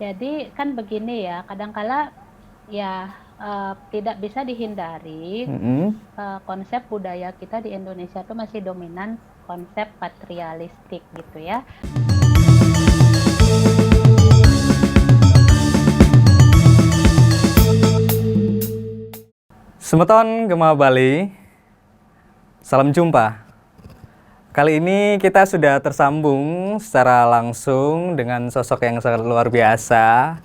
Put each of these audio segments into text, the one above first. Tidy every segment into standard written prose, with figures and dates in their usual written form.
Jadi kan begini ya, kadangkala ya tidak bisa dihindari Mm-mm. konsep budaya kita di Indonesia tuh masih dominan konsep patrialistik gitu ya. Semeton Gema Bali, salam jumpa. Kali ini kita sudah tersambung secara langsung dengan sosok yang sangat luar biasa.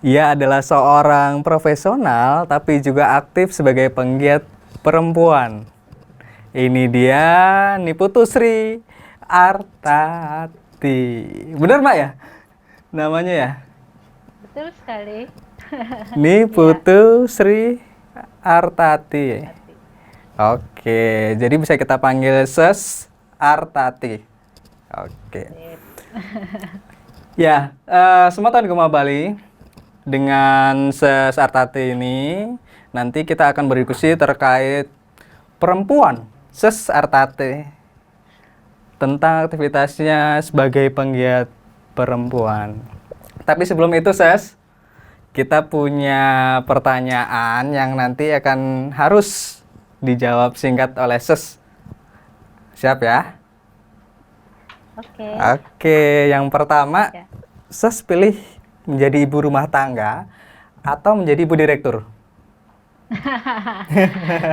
Ia adalah seorang profesional tapi juga aktif sebagai penggiat perempuan. Ini dia Niputusri Artati. Benar Mbak ya? Namanya ya? Betul sekali. Ya, Niputusri Artati. Tati. Oke, jadi bisa kita panggil Ses Artati. Oke. Sip. Ya, Semeton Gema Bali dengan Ses Artati ini nanti kita akan berdiskusi terkait perempuan Ses Artati tentang aktivitasnya sebagai penggiat perempuan. Tapi sebelum itu, Ses, kita punya pertanyaan yang nanti akan harus dijawab singkat oleh Ses. Siap ya? Oke. Oke, yang pertama, Ya. Ses pilih menjadi ibu rumah tangga atau menjadi ibu direktur?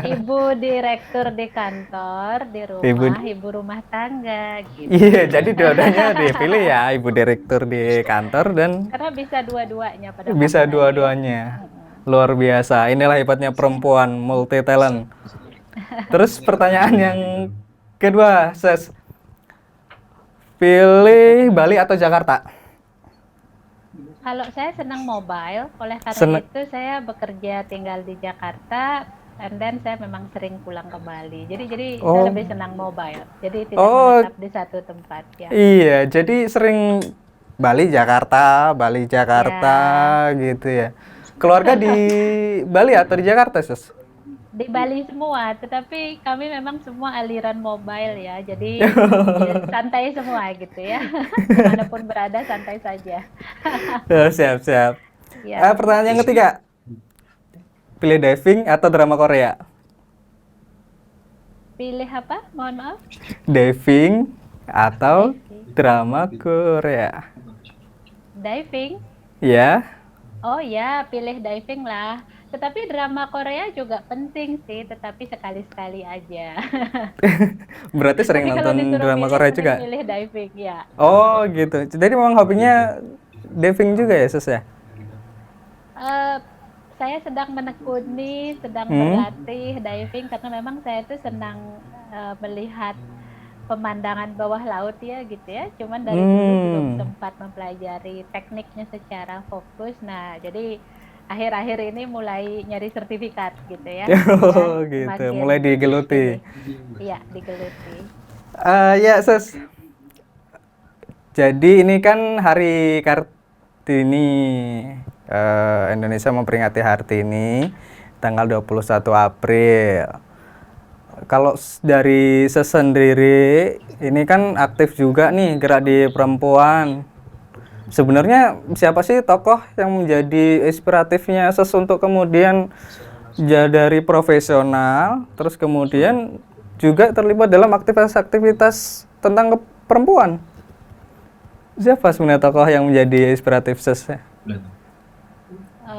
Ibu direktur di kantor, di Ibu, rumah, ibu rumah tangga gitu. iya, jadi dua-duanya dipilih ya, ibu direktur di kantor dan Karena bisa dua-duanya pada bisa masanya ya. dua-duanya. Mm-mm. Luar biasa. Inilah hebatnya perempuan multi talent. Terus pertanyaan yang kedua, Ses. Pilih Bali atau Jakarta? Kalau saya senang mobile, oleh karena Sen itu saya bekerja tinggal di Jakarta, and then saya memang sering pulang ke Bali. Jadi saya oh, lebih senang mobile. Jadi tidak oh, menetap di satu tempat ya. iya. Jadi sering Bali Jakarta Ya, gitu ya. Keluarga di Bali atau di Jakarta, Ses? di Bali semua, tetapi kami memang semua aliran mobile ya. Jadi ya, santai semua gitu ya. Dimanapun berada santai saja. Oh, siap, siap. Ya, Pertanyaan yang ketiga, pilih diving atau drama Korea? pilih apa? Mohon maaf. Diving atau Diving. drama Korea? Diving. Ya, Oh ya, pilih diving lah. Tetapi drama Korea juga penting sih, tetapi sekali-sekali aja. berarti sering Tapi kalau nonton disuruh drama milih, Korea mending juga? milih diving ya. Oh gitu. Jadi memang hobinya diving juga ya, Sus ya? Eh, saya sedang menekuni, sedang Hmm? berlatih diving karena memang saya tuh senang melihat pemandangan bawah laut ya gitu ya. Cuman dari dulu belum Hmm. sempat mempelajari tekniknya secara fokus. Nah, jadi akhir-akhir ini mulai nyari sertifikat gitu ya, Oh sehingga gitu. Mulai semakin digeluti. ini ya digeluti. Ya, Sus. Jadi ini kan Hari Kartini. Indonesia memperingati Hartini tanggal 21 April. Kalau dari sesendiri, ini kan aktif juga nih gerak di perempuan. Sebenarnya siapa sih tokoh yang menjadi inspiratifnya Ses untuk kemudian dari profesional, terus kemudian juga terlibat dalam aktivitas-aktivitas tentang perempuan? Siapa sebenarnya tokoh yang menjadi inspiratif Ses?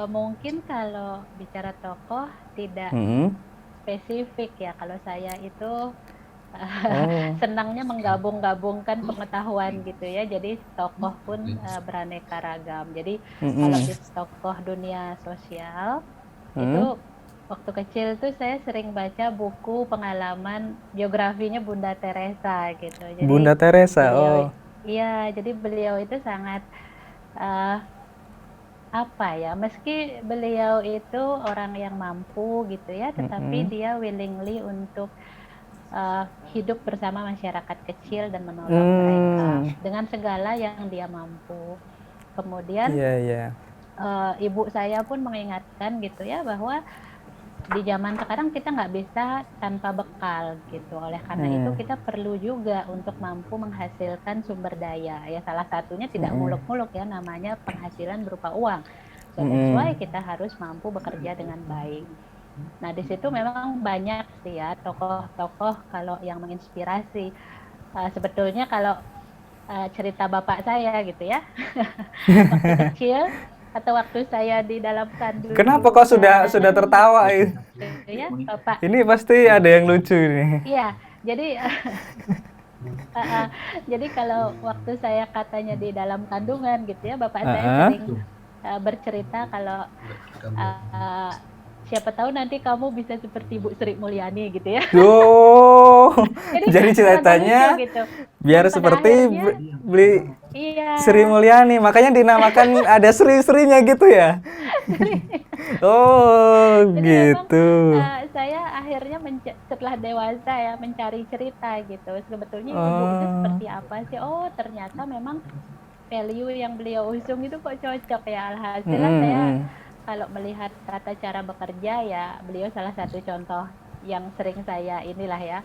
Mungkin kalau bicara tokoh tidak Hmm. spesifik ya. Kalau saya itu Oh. senangnya menggabung-gabungkan pengetahuan gitu ya. Jadi tokoh pun beraneka ragam. Jadi kalau Mm-mm. di tokoh dunia sosial Hmm. itu waktu kecil tuh saya sering baca buku pengalaman biografinya Bunda Teresa gitu. Jadi Bunda Teresa. beliau Oh. iya, jadi beliau itu sangat eh, apa ya, meski beliau itu orang yang mampu gitu ya, tetapi Mm-mm. dia willingly untuk hidup bersama masyarakat kecil dan menolong mereka Hmm. dengan segala yang dia mampu. Kemudian Iya, iya. ibu saya pun mengingatkan gitu ya bahwa di zaman sekarang kita nggak bisa tanpa bekal gitu. Oleh karena itu kita perlu juga untuk mampu menghasilkan sumber daya. Ya salah satunya tidak muluk-muluk ya, namanya penghasilan berupa uang. So that's why kita harus mampu bekerja dengan baik. Nah di situ memang banyak sih ya tokoh-tokoh kalau yang menginspirasi. Sebetulnya kalau cerita bapak saya gitu ya, waktu kecil atau waktu saya di dalam Kenapa kok kandungan sudah tertawa ini? gitu ya bapak. Ini pasti ada yang lucu ini. Iya, jadi jadi kalau waktu saya katanya di dalam kandungan gitu ya, bapak saya sering bercerita kalau siapa tahu nanti kamu bisa seperti Bu Sri Mulyani gitu ya. Oh, jadi rada ceritanya lucu gitu. biar Dan pada seperti akhirnya, beli iya, Sri Mulyani, makanya dinamakan ada Sri-Srinya gitu ya. Oh, jadi memang gitu. saya akhirnya setelah dewasa ya mencari cerita gitu. Sebetulnya ibu itu seperti Oh, apa sih? Oh, ternyata memang value yang beliau usung itu kok cocok ya. Alhasil saya kalau melihat tata cara bekerja ya beliau salah satu contoh yang sering saya inilah ya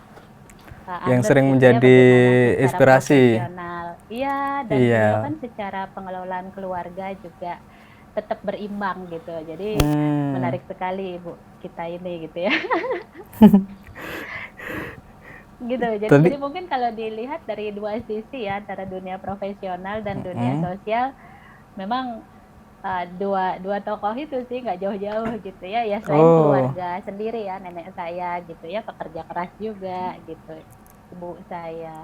yang anut sering gitu ya, menjadi bagaimana secara inspirasi. profesional. Iya, dan beliau Iya. kan secara pengelolaan keluarga juga tetap berimbang gitu. Jadi Hmm. menarik sekali ibu kita ini gitu ya. Gitu. Tadi, Jadi mungkin kalau dilihat dari dua sisi ya, antara dunia profesional dan dunia sosial, memang dua tokoh itu sih nggak jauh-jauh gitu ya. Ya selain oh, keluarga sendiri ya, nenek saya gitu ya, pekerja keras juga gitu, ibu saya.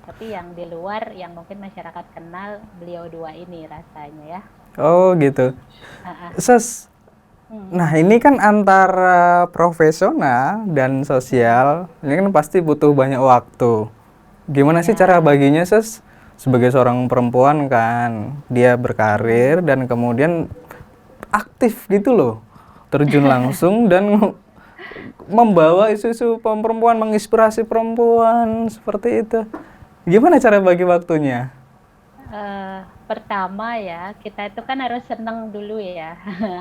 Tapi yang di luar yang mungkin masyarakat kenal beliau dua ini rasanya ya. oh gitu. Ah, ah. Ses, nah ini kan antara profesional dan sosial, ini kan pasti butuh banyak waktu. Gimana sih cara Ya. baginya, Ses? Sebagai seorang perempuan kan, dia berkarir dan kemudian aktif gitu loh. Terjun langsung dan membawa isu-isu perempuan, menginspirasi perempuan seperti itu. Gimana cara bagi waktunya? Pertama ya, kita itu kan harus seneng dulu ya,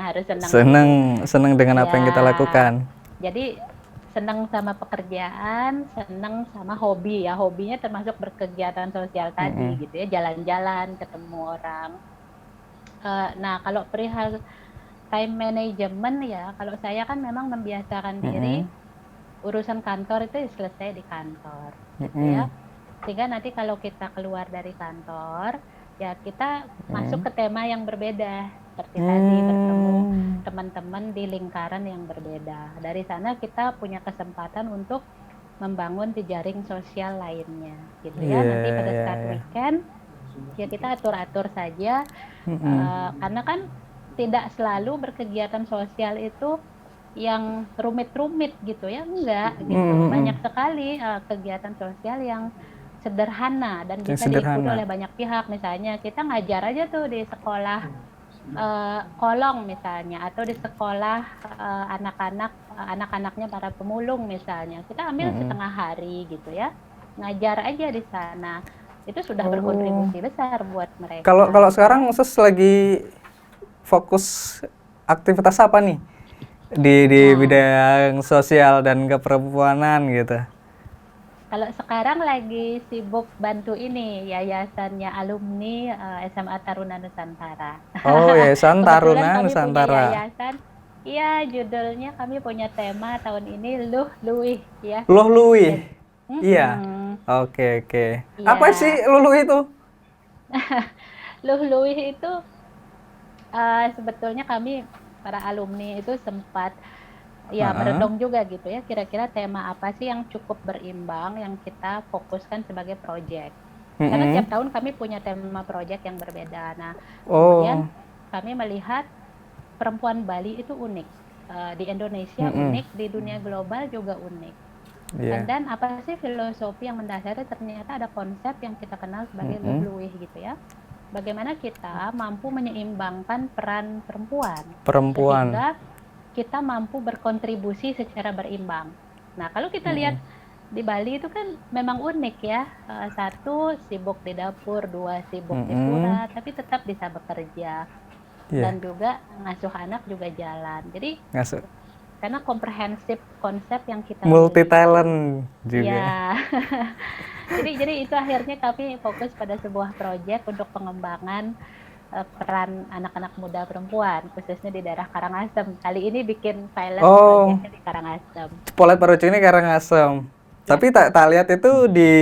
harus seneng Seneng, dulu. seneng dengan apa Ya, yang kita lakukan. jadi seneng sama pekerjaan, seneng sama hobi ya. Hobinya termasuk berkegiatan sosial tadi gitu ya, jalan-jalan, ketemu orang. Nah, kalau perihal time management ya, kalau saya kan memang membiasakan diri urusan kantor itu selesai di kantor gitu ya. Sehingga nanti kalau kita keluar dari kantor, ya kita masuk ke tema yang berbeda. Seperti tadi bertemu teman-teman di lingkaran yang berbeda. Dari sana kita punya kesempatan untuk membangun jejaring sosial lainnya, gitu ya. Iya, Nanti pada iya, saat iya. weekend, ya kita atur-atur saja, karena kan tidak selalu berkegiatan sosial itu yang rumit-rumit gitu ya, enggak gitu. Banyak sekali kegiatan sosial yang sederhana dan Yang bisa diikuti sederhana. oleh banyak pihak. Misalnya kita ngajar aja tuh di sekolah kolong misalnya, atau di sekolah anak-anaknya para pemulung misalnya. Kita ambil setengah hari gitu ya, ngajar aja di sana. Itu sudah Oh. berkontribusi besar buat Kalau mereka kalau gitu ya. sekarang Ses lagi fokus aktivitas apa nih di Nah, bidang sosial dan keperempuanan gitu? kalau sekarang lagi sibuk bantu ini yayasannya alumni SMA Taruna Nusantara. Oh, Yayasan Kebetulan Taruna kami punya Nusantara. yayasan. Iya, judulnya kami punya tema tahun ini Luh Luih ya. Loh Lui. Jadi, Iya. Oke, oke. Apa sih iya, Lulu itu? Luh Luih itu sebetulnya kami para alumni itu sempat ya Heeh. merenung juga gitu ya. Kira-kira tema apa sih yang cukup berimbang yang kita fokuskan sebagai proyek. Karena Mm-mm. tiap tahun kami punya tema proyek yang berbeda. Nah, kemudian Oh. kami melihat perempuan Bali itu unik. Di Indonesia Mm-mm. unik, di dunia global juga unik. Iya. Dan apa sih filosofi yang mendasari, ternyata ada konsep yang kita kenal sebagai Mm-mm. luh-luih gitu ya. Bagaimana kita mampu menyeimbangkan peran perempuan Perempuan. sehingga kita mampu berkontribusi secara berimbang. Nah, kalau kita lihat di Bali itu kan memang unik ya. Satu sibuk di dapur, dua sibuk di Mm-mm. pura, tapi tetap bisa bekerja Iya. dan juga ngasuh anak juga jalan. Jadi Ngasih. karena komprehensif konsep yang kita Multi miliki. talent juga. Ya, jadi itu akhirnya kami fokus pada sebuah proyek untuk pengembangan peran anak-anak muda perempuan, khususnya di daerah Karangasem. Kali ini bikin pilot Oh, proyeknya di Karangasem. Polet Parucu ini Karangasem. Ya. Tapi tak lihat itu di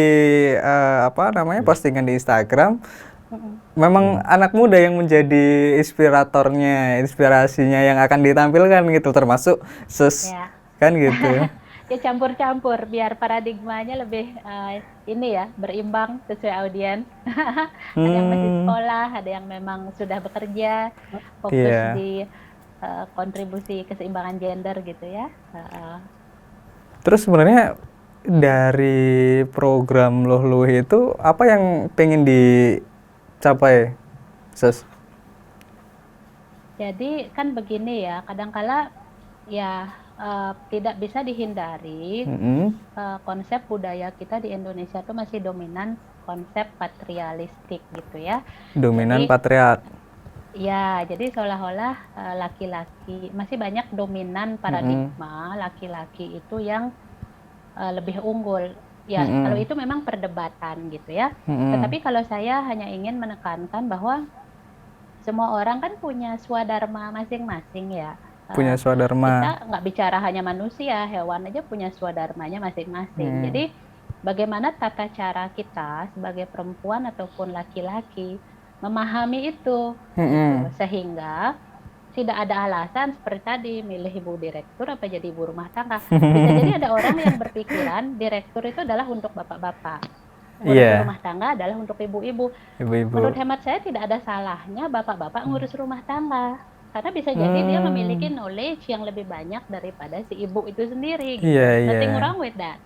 apa namanya postingan di Instagram. Mm-mm. Memang anak muda yang menjadi inspiratornya, inspirasinya yang akan ditampilkan gitu, termasuk Ya. kan gitu. Ya campur-campur biar paradigmanya lebih ini ya, berimbang sesuai audiens. Ada yang masih Hmm, sekolah, ada yang memang sudah bekerja, fokus iya. di kontribusi keseimbangan gender gitu ya. Terus sebenarnya dari program Luh Luh itu apa yang pengen dicapai, Sus? Jadi kan begini ya, kadangkala ya tidak bisa dihindari Mm-mm. konsep budaya kita di Indonesia itu masih dominan konsep patrialistik gitu ya. Dominan Jadi patriark. ya, jadi seolah-olah laki-laki masih banyak dominan Mm-mm. paradigma laki-laki itu yang lebih unggul. Ya, kalau Mm-mm. itu memang perdebatan gitu ya. Mm-mm. Tetapi kalau saya hanya ingin menekankan bahwa semua orang kan punya swadharma masing-masing ya. Punya swadharma. Kita nggak bicara hanya manusia, hewan aja punya swadharmanya masing-masing. Mm. Jadi bagaimana tata cara kita sebagai perempuan ataupun laki-laki memahami itu gitu, Mm-mm. sehingga tidak ada alasan seperti tadi milih ibu direktur apa jadi ibu rumah tangga. Bisa jadi ada orang yang berpikiran direktur itu adalah untuk bapak-bapak, ngurus Iya, rumah tangga adalah untuk ibu-ibu. ibu-ibu. Menurut hemat saya tidak ada salahnya bapak-bapak ngurus rumah tangga. Karena bisa jadi dia memiliki Hmm, knowledge yang lebih banyak daripada si ibu itu sendiri iya, gitu. iya. Nothing wrong with that.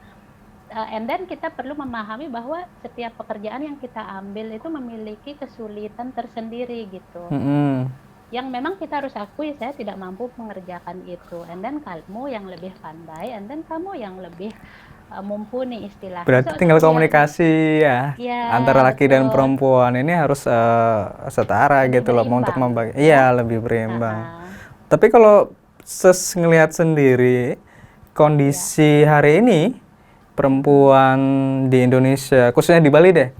And then kita perlu memahami bahwa setiap pekerjaan yang kita ambil itu memiliki kesulitan tersendiri gitu. Mm-mm. Yang memang kita harus akui saya tidak mampu mengerjakan itu. And then kamu yang lebih pandai, and then kamu yang lebih mumpuni istilahnya. Berarti tinggal komunikasi ya ya antara laki dan betul, perempuan ini harus setara lebih gitu loh untuk berimbang membagi. gitu ya. Iya, lebih berimbang. Uh-uh. Tapi kalau ngelihat sendiri Ya, kondisi hari ini perempuan di Indonesia, khususnya di Bali deh,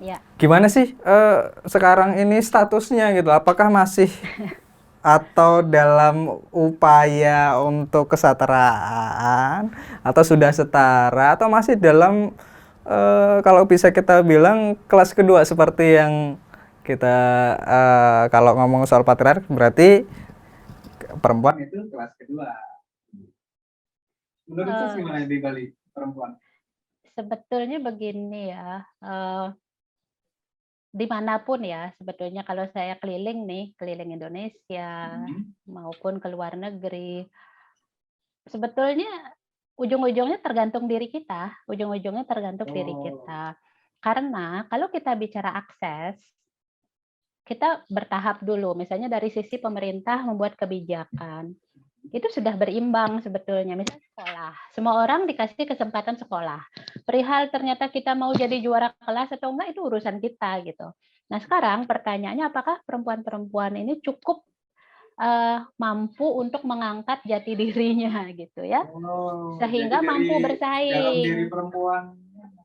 ya. gimana sih sekarang ini statusnya gitu? Apakah masih atau dalam upaya untuk kesetaraan atau sudah setara atau masih dalam kalau bisa kita bilang kelas kedua seperti yang kita kalau ngomong soal patriark berarti perempuan itu kelas kedua. Menurut saya Eh, gimana di Bali perempuan? Sebetulnya begini ya, dimanapun ya sebetulnya kalau saya keliling nih, keliling Indonesia maupun ke luar negeri, sebetulnya ujung-ujungnya tergantung diri kita, ujung-ujungnya tergantung diri kita. Karena kalau kita bicara akses, kita bertahap dulu, misalnya dari sisi pemerintah membuat kebijakan. Itu sudah berimbang sebetulnya. Misalnya sekolah, semua orang dikasih kesempatan sekolah. Perihal ternyata kita mau jadi juara kelas atau enggak itu urusan kita gitu. Nah sekarang pertanyaannya apakah perempuan-perempuan ini cukup mampu untuk mengangkat jati dirinya gitu ya, sehingga Jadi mampu dari dalam diri bersaing. perempuan.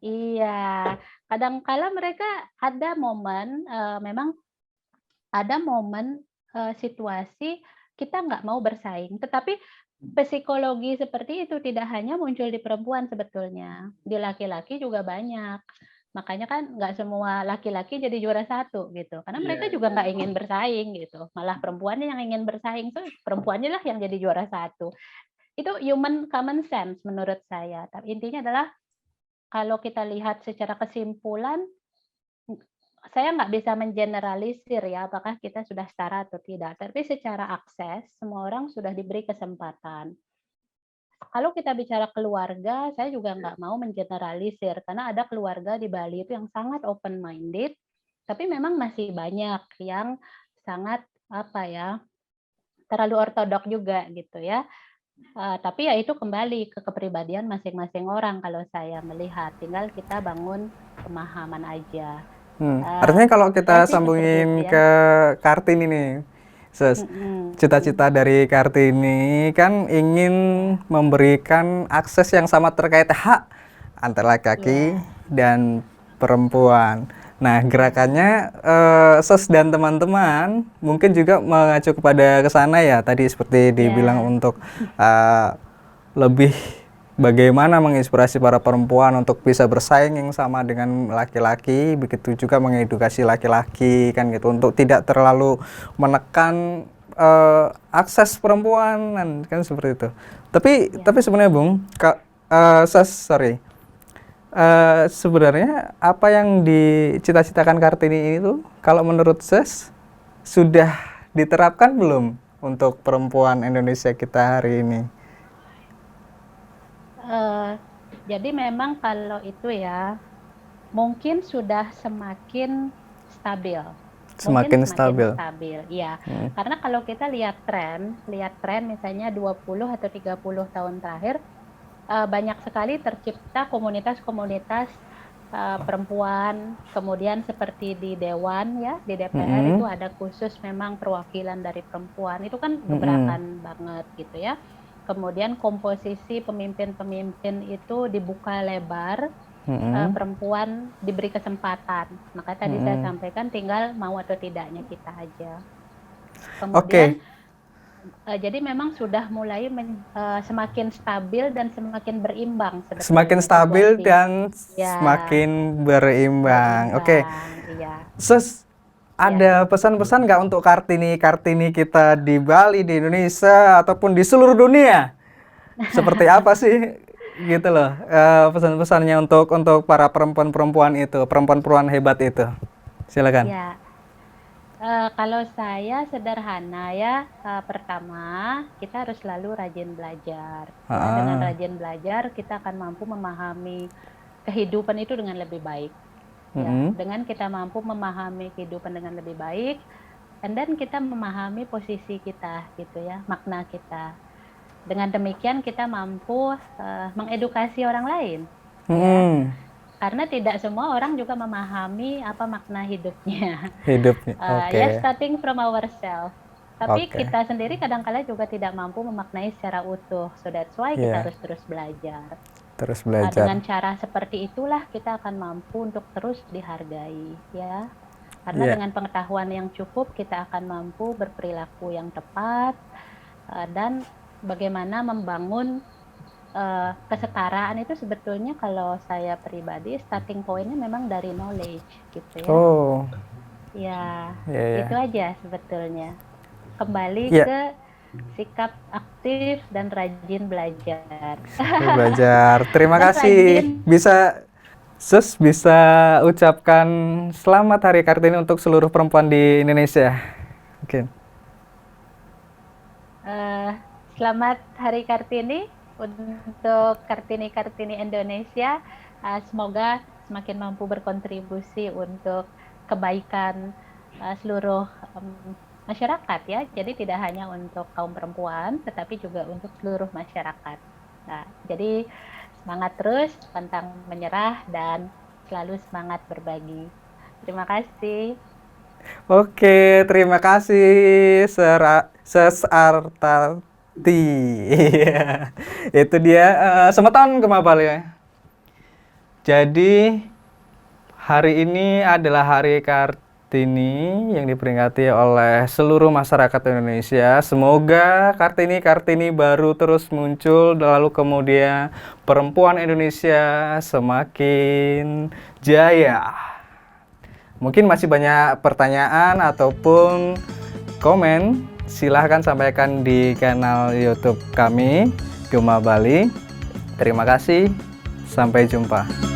Iya, kadangkala mereka ada momen memang ada momen situasi kita nggak mau bersaing, tetapi psikologi seperti itu tidak hanya muncul di perempuan sebetulnya, di laki-laki juga banyak. Makanya kan nggak semua laki-laki jadi juara satu gitu, karena mereka juga nggak ingin bersaing gitu. Malah perempuannya yang ingin bersaing tuh perempuannya lah yang jadi juara satu. Itu human common sense menurut saya. Tapi intinya adalah kalau kita lihat secara kesimpulan, saya nggak bisa mengeneralisir ya apakah kita sudah setara atau tidak. Tapi secara akses semua orang sudah diberi kesempatan. Kalau kita bicara keluarga, saya juga nggak mau mengeneralisir karena ada keluarga di Bali itu yang sangat open minded, tapi memang masih banyak yang sangat apa ya terlalu ortodok juga gitu ya. Tapi ya itu kembali ke kepribadian masing-masing orang kalau saya melihat. Tinggal kita bangun pemahaman aja. Artinya kalau Saya kita sih seperti itu sambungin ya. ke Kartini nih, Ses, cita-cita dari Kartini kan ingin memberikan akses yang sama terkait hak antara laki-laki dan perempuan. Nah, gerakannya Ses dan teman-teman mungkin juga mengacu kepada ke sana ya. Tadi seperti dibilang untuk lebih bagaimana menginspirasi para perempuan untuk bisa bersaing yang sama dengan laki-laki, begitu juga mengedukasi laki-laki kan gitu untuk tidak terlalu menekan akses perempuan kan seperti itu. Tapi sebenarnya Bung, sorry. Sebenarnya apa yang dicita-citakan Kartini ini tuh kalau menurut Ses sudah diterapkan belum untuk perempuan Indonesia kita hari ini? Jadi memang kalau itu ya mungkin sudah semakin stabil. Semakin stabil. Ya. Karena kalau kita lihat tren misalnya 20 atau 30 tahun terakhir, banyak sekali tercipta komunitas-komunitas perempuan, kemudian seperti di Dewan ya, di DPR itu ada khusus memang perwakilan dari perempuan, itu kan gebrakan banget gitu ya. Kemudian komposisi pemimpin-pemimpin itu dibuka lebar, perempuan diberi kesempatan. Maka tadi saya sampaikan tinggal mau atau tidaknya kita aja. Kemudian jadi memang sudah mulai semakin stabil dan semakin berimbang sebetulnya. Semakin stabil dan semakin berimbang. Oke. Iya. Ses, ada pesan-pesan nggak untuk Kartini kita di Bali, di Indonesia, ataupun di seluruh dunia? Seperti apa sih gitu loh pesan-pesannya untuk para perempuan-perempuan itu, perempuan-perempuan hebat itu? Silakan. Ya. Kalau saya sederhana ya, pertama kita harus selalu rajin belajar. Dengan rajin belajar kita akan mampu memahami kehidupan itu dengan lebih baik. Ya, dengan kita mampu memahami kehidupan dengan lebih baik, and then kita memahami posisi kita gitu ya, makna kita. Dengan demikian kita mampu mengedukasi orang lain. Ya. Karena tidak semua orang juga memahami apa makna hidupnya. Ya, starting from ourselves. Tapi kita sendiri kadang-kala juga tidak mampu memaknai secara utuh. So that's why kita harus terus belajar. Dengan cara seperti itulah kita akan mampu untuk terus dihargai, ya. Karena dengan pengetahuan yang cukup kita akan mampu berperilaku yang tepat dan bagaimana membangun kesetaraan itu sebetulnya kalau saya pribadi starting pointnya memang dari knowledge gitu ya. Itu aja sebetulnya. Kembali ke sikap aktif dan rajin belajar. Terima kasih. Bisa ucapkan selamat Hari Kartini untuk seluruh perempuan di Indonesia. Mungkin. Selamat Hari Kartini untuk Kartini Indonesia. Semoga semakin mampu berkontribusi untuk kebaikan seluruh masyarakat ya, jadi tidak hanya untuk kaum perempuan, tetapi juga untuk seluruh masyarakat. Nah, jadi semangat terus, pantang menyerah, dan selalu semangat berbagi. Terima kasih. Oke, terima kasih Ses Artati. Itu dia Semeton Gemabal ya. Jadi hari ini adalah Hari Kartini yang diperingati oleh seluruh masyarakat Indonesia. Semoga Kartini baru terus muncul, lalu kemudian perempuan Indonesia semakin jaya. Mungkin masih banyak pertanyaan ataupun komen, silahkan sampaikan di kanal YouTube kami, Gema Bali. Terima kasih, sampai jumpa.